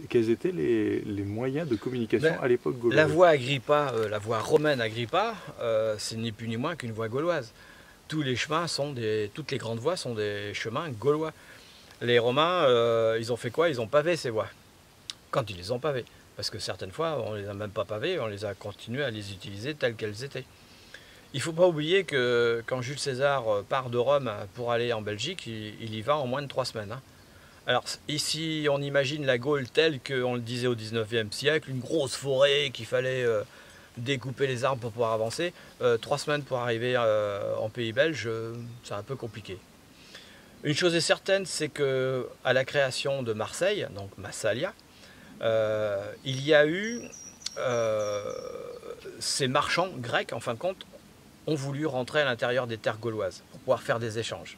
quels étaient les moyens de communication Ben, à l'époque gauloise? La voie Agrippa, la voie romaine Agrippa, c'est ni plus ni moins qu'une voie gauloise. Tous les chemins toutes les grandes voies sont des chemins gaulois. Les Romains, ils ont fait quoi? Ils ont pavé ces voies. Quand ils les ont pavées. Parce que certaines fois, on ne les a même pas pavées, on les a continué à les utiliser telles qu'elles étaient. Il ne faut pas oublier que quand Jules César part de Rome pour aller en Belgique, il y va en moins de 3 semaines. Hein. Alors ici, on imagine la Gaule telle qu'on le disait au 19e siècle, une grosse forêt qu'il fallait découper les arbres pour pouvoir avancer. 3 semaines pour arriver en pays belge, c'est un peu compliqué. Une chose est certaine, c'est que à la création de Marseille, donc Massalia, il y a eu ces marchands grecs, en fin de compte, ont voulu rentrer à l'intérieur des terres gauloises pour pouvoir faire des échanges.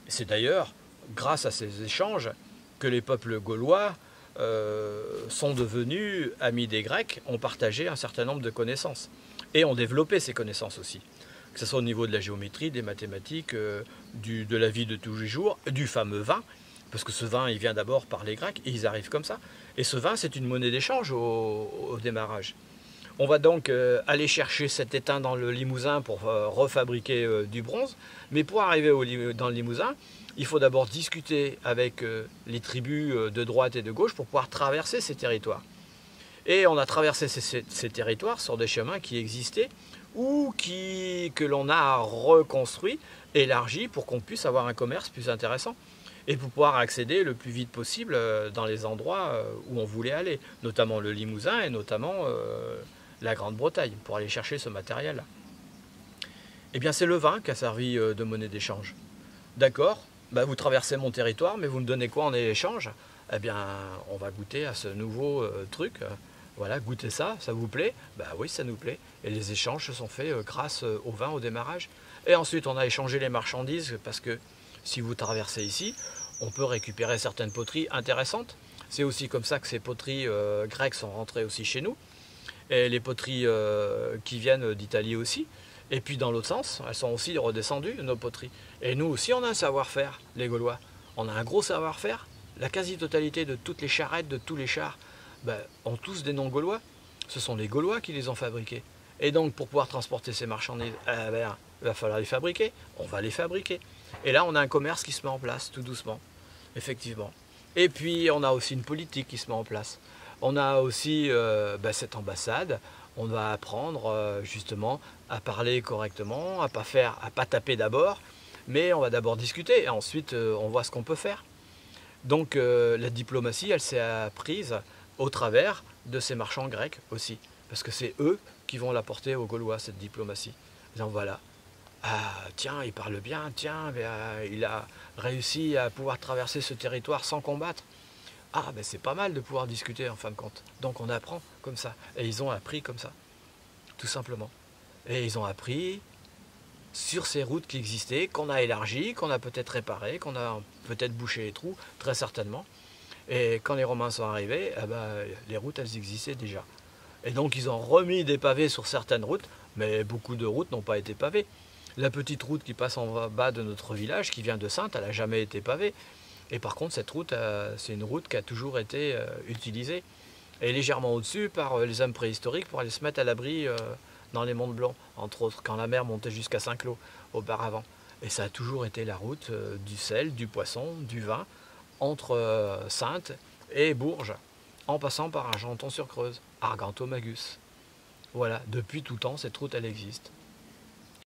C'est d'ailleurs grâce à ces échanges que les peuples gaulois sont devenus amis des Grecs, ont partagé un certain nombre de connaissances et ont développé ces connaissances aussi. Que ce soit au niveau de la géométrie, des mathématiques, de la vie de tous les jours, du fameux vin, parce que ce vin il vient d'abord par les Grecs et ils arrivent comme ça. Et ce vin c'est une monnaie d'échange au démarrage. On va donc aller chercher cet étain dans le Limousin pour refabriquer du bronze. Mais pour arriver dans le Limousin, il faut d'abord discuter avec les tribus de droite et de gauche pour pouvoir traverser ces territoires. Et on a traversé ces territoires sur des chemins qui existaient ou que l'on a reconstruit, élargi pour qu'on puisse avoir un commerce plus intéressant et pour pouvoir accéder le plus vite possible dans les endroits où on voulait aller, notamment le Limousin et notamment la Grande-Bretagne, pour aller chercher ce matériel-là. Eh bien, c'est le vin qui a servi de monnaie d'échange. D'accord, bah, vous traversez mon territoire, mais vous me donnez quoi en échange? Eh bien, on va goûter à ce nouveau truc. Voilà, goûtez ça, ça vous plaît? Bah oui, ça nous plaît. Et les échanges se sont faits grâce au vin au démarrage. Et ensuite, on a échangé les marchandises, parce que si vous traversez ici, on peut récupérer certaines poteries intéressantes. C'est aussi comme ça que ces poteries grecques sont rentrées aussi chez nous. Et les poteries qui viennent d'Italie aussi. Et puis dans l'autre sens, elles sont aussi redescendues, nos poteries. Et nous aussi, on a un savoir-faire, les Gaulois. On a un gros savoir-faire. La quasi-totalité de toutes les charrettes, de tous les chars, ont tous des noms gaulois. Ce sont les Gaulois qui les ont fabriqués. Et donc, pour pouvoir transporter ces marchandises, il va falloir les fabriquer. On va les fabriquer. Et là, on a un commerce qui se met en place, tout doucement. Effectivement. Et puis, on a aussi une politique qui se met en place. On a aussi cette ambassade. On va apprendre justement à parler correctement, à pas taper d'abord, mais on va d'abord discuter et ensuite on voit ce qu'on peut faire. Donc la diplomatie, elle s'est apprise au travers de ces marchands grecs aussi, parce que c'est eux qui vont l'apporter aux Gaulois, cette diplomatie. Donc voilà, ah tiens, il parle bien, tiens, il a réussi à pouvoir traverser ce territoire sans combattre. Ah, ben c'est pas mal de pouvoir discuter en fin de compte. Donc on apprend comme ça. Et ils ont appris comme ça, tout simplement. Et ils ont appris sur ces routes qui existaient, qu'on a élargies, qu'on a peut-être réparées, qu'on a peut-être bouché les trous, très certainement. Et quand les Romains sont arrivés, les routes, elles existaient déjà. Et donc ils ont remis des pavés sur certaines routes, mais beaucoup de routes n'ont pas été pavées. La petite route qui passe en bas de notre village, qui vient de Saintes, elle n'a jamais été pavée. Et par contre, cette route, c'est une route qui a toujours été utilisée. Et légèrement au-dessus par les hommes préhistoriques pour aller se mettre à l'abri dans les monts blancs, entre autres, quand la mer montait jusqu'à Saint-Cloud auparavant. Et ça a toujours été la route du sel, du poisson, du vin, entre Saintes et Bourges, en passant par Argenton-sur-Creuse, Argentomagus. Voilà, depuis tout temps, cette route, elle existe.